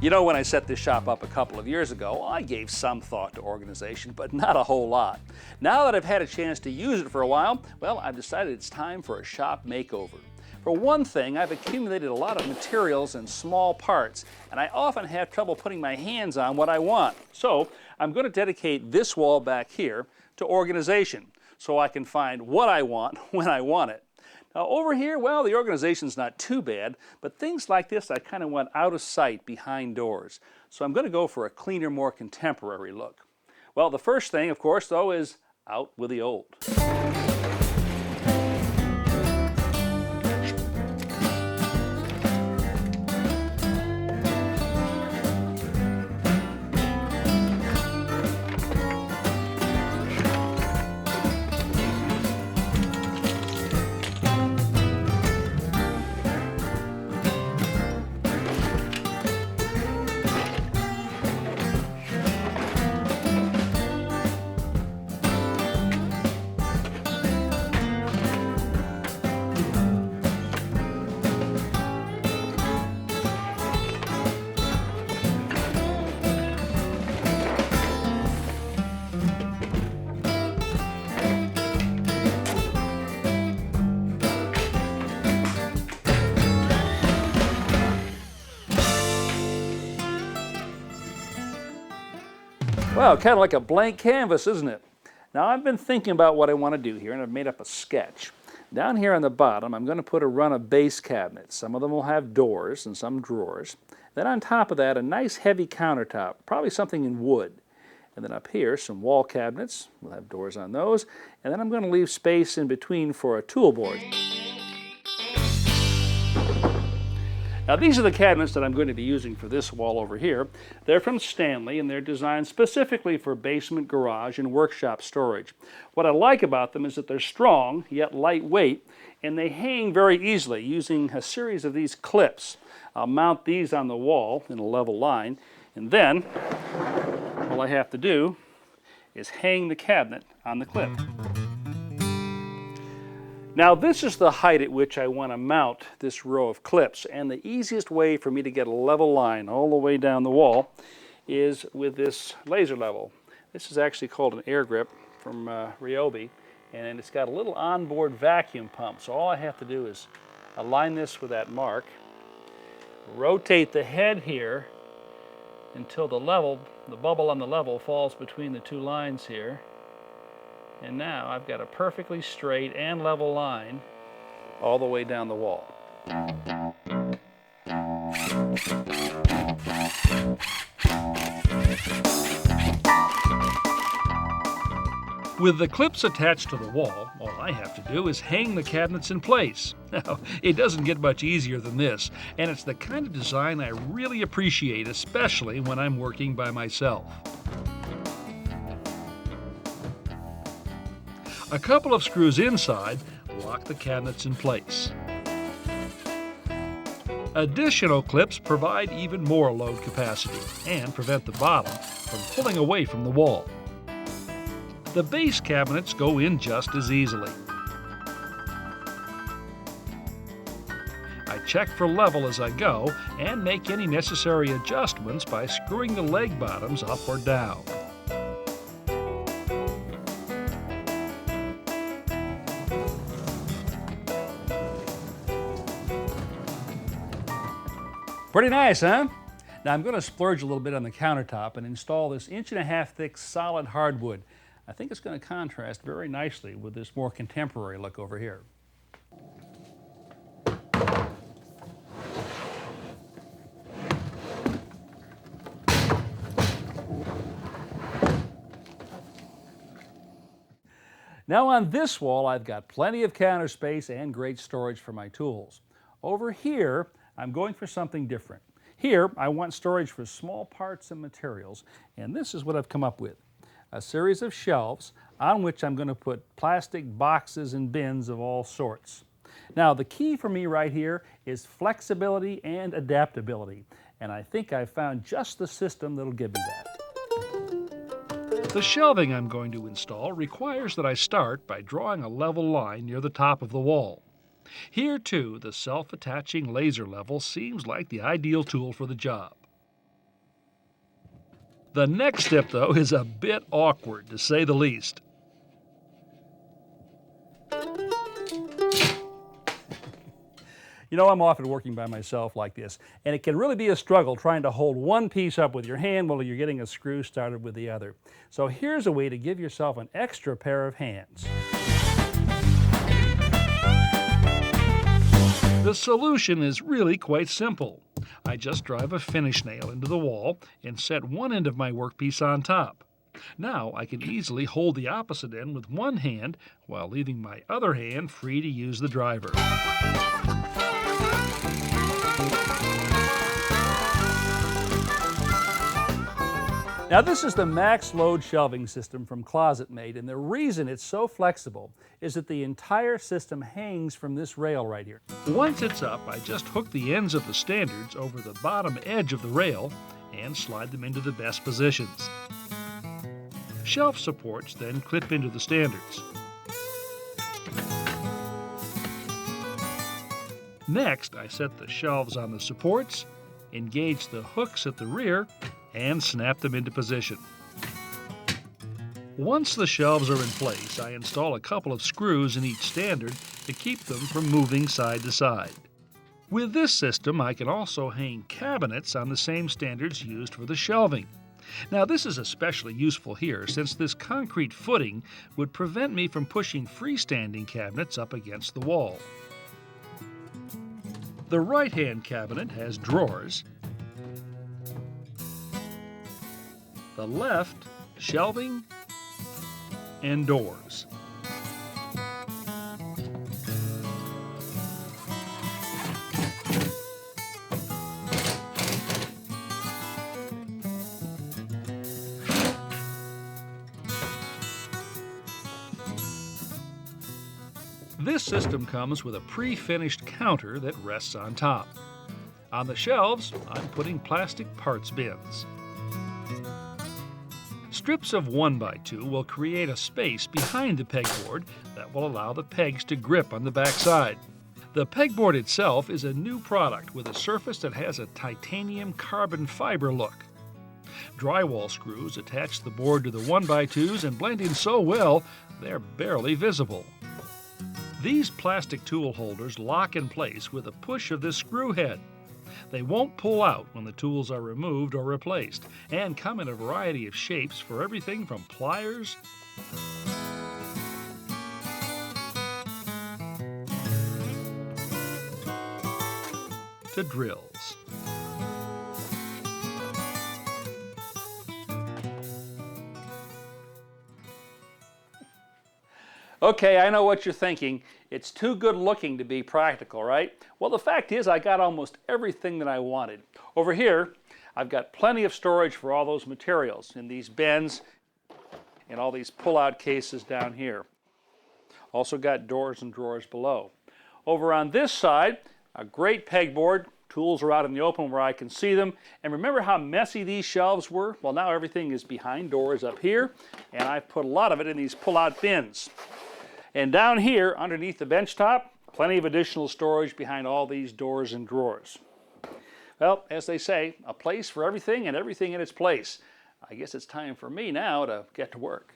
You know, when I set this shop up a couple of years ago, I gave some thought to organization, but not a whole lot. Now that I've had a chance to use it for a while, well, I've decided it's time for a shop makeover. For one thing, I've accumulated a lot of materials and small parts, and I often have trouble putting my hands on what I want. So I'm going to dedicate this wall back here to organization, so I can find what I want when I want it. Now over here, well, the organization's not too bad, but things like this I kind of want out of sight behind doors. So I'm going to go for a cleaner, more contemporary look. Well, the first thing, of course, though, is out with the old. Well, kind of like a blank canvas, isn't it? Now I've been thinking about what I want to do here, and I've made up a sketch. Down here on the bottom, I'm going to put a run of base cabinets. Some of them will have doors and some drawers. Then on top of that, a nice heavy countertop, probably something in wood. And then up here, some wall cabinets. We'll have doors on those. And then I'm going to leave space in between for a tool board. Now these are the cabinets that I'm going to be using for this wall over here. They're from Stanley, and they're designed specifically for basement, garage, and workshop storage. What I like about them is that they're strong, yet lightweight, and they hang very easily using a series of these clips. I'll mount these on the wall in a level line, and then all I have to do is hang the cabinet on the clip. Now this is the height at which I want to mount this row of clips, and the easiest way for me to get a level line all the way down the wall is with this laser level. This is actually called an air grip from Ryobi, and it's got a little onboard vacuum pump. So all I have to do is align this with that mark, rotate the head here until the bubble on the level falls between the two lines here. And now I've got a perfectly straight and level line all the way down the wall. With the clips attached to the wall, all I have to do is hang the cabinets in place. Now, it doesn't get much easier than this, and it's the kind of design I really appreciate, especially when I'm working by myself. A couple of screws inside lock the cabinets in place. Additional clips provide even more load capacity and prevent the bottom from pulling away from the wall. The base cabinets go in just as easily. I check for level as I go and make any necessary adjustments by screwing the leg bottoms up or down. Pretty nice, huh? Now I'm going to splurge a little bit on the countertop and install this 1.5" thick solid hardwood. I think it's going to contrast very nicely with this more contemporary look over here. Now on this wall, I've got plenty of counter space and great storage for my tools. Over here, I'm going for something different. Here, I want storage for small parts and materials, and this is what I've come up with. A series of shelves on which I'm going to put plastic boxes and bins of all sorts. Now, the key for me right here is flexibility and adaptability, and I think I've found just the system that'll give me that. The shelving I'm going to install requires that I start by drawing a level line near the top of the wall. Here, too, the self-attaching laser level seems like the ideal tool for the job. The next step, though, is a bit awkward, to say the least. You know, I'm often working by myself like this, and it can really be a struggle trying to hold one piece up with your hand while you're getting a screw started with the other. So here's a way to give yourself an extra pair of hands. The solution is really quite simple. I just drive a finish nail into the wall and set one end of my workpiece on top. Now I can easily hold the opposite end with one hand while leaving my other hand free to use the driver. Now this is the max load shelving system from ClosetMaid, and the reason it's so flexible is that the entire system hangs from this rail right here. Once it's up, I just hook the ends of the standards over the bottom edge of the rail and slide them into the best positions. Shelf supports then clip into the standards. Next, I set the shelves on the supports, engage the hooks at the rear, and snap them into position. Once the shelves are in place, I install a couple of screws in each standard to keep them from moving side to side. With this system, I can also hang cabinets on the same standards used for the shelving. Now, this is especially useful here since this concrete footing would prevent me from pushing freestanding cabinets up against the wall. The right-hand cabinet has drawers. The left, shelving and doors. This system comes with a pre-finished counter that rests on top. On the shelves, I'm putting plastic parts bins. Strips of 1x2 will create a space behind the pegboard that will allow the pegs to grip on the back side. The pegboard itself is a new product with a surface that has a titanium carbon fiber look. Drywall screws attach the board to the 1x2s and blend in so well they're barely visible. These plastic tool holders lock in place with a push of this screw head. They won't pull out when the tools are removed or replaced, and come in a variety of shapes for everything from pliers to drills. Okay, I know what you're thinking. It's too good looking to be practical, right? Well, the fact is I got almost everything that I wanted. Over here, I've got plenty of storage for all those materials in these bins and all these pull-out cases down here. Also got doors and drawers below. Over on this side, a great pegboard. Tools are out in the open where I can see them. And remember how messy these shelves were? Well, now everything is behind doors up here, and I've put a lot of it in these pull-out bins. And down here, underneath the bench top, plenty of additional storage behind all these doors and drawers. Well, as they say, a place for everything and everything in its place. I guess it's time for me now to get to work.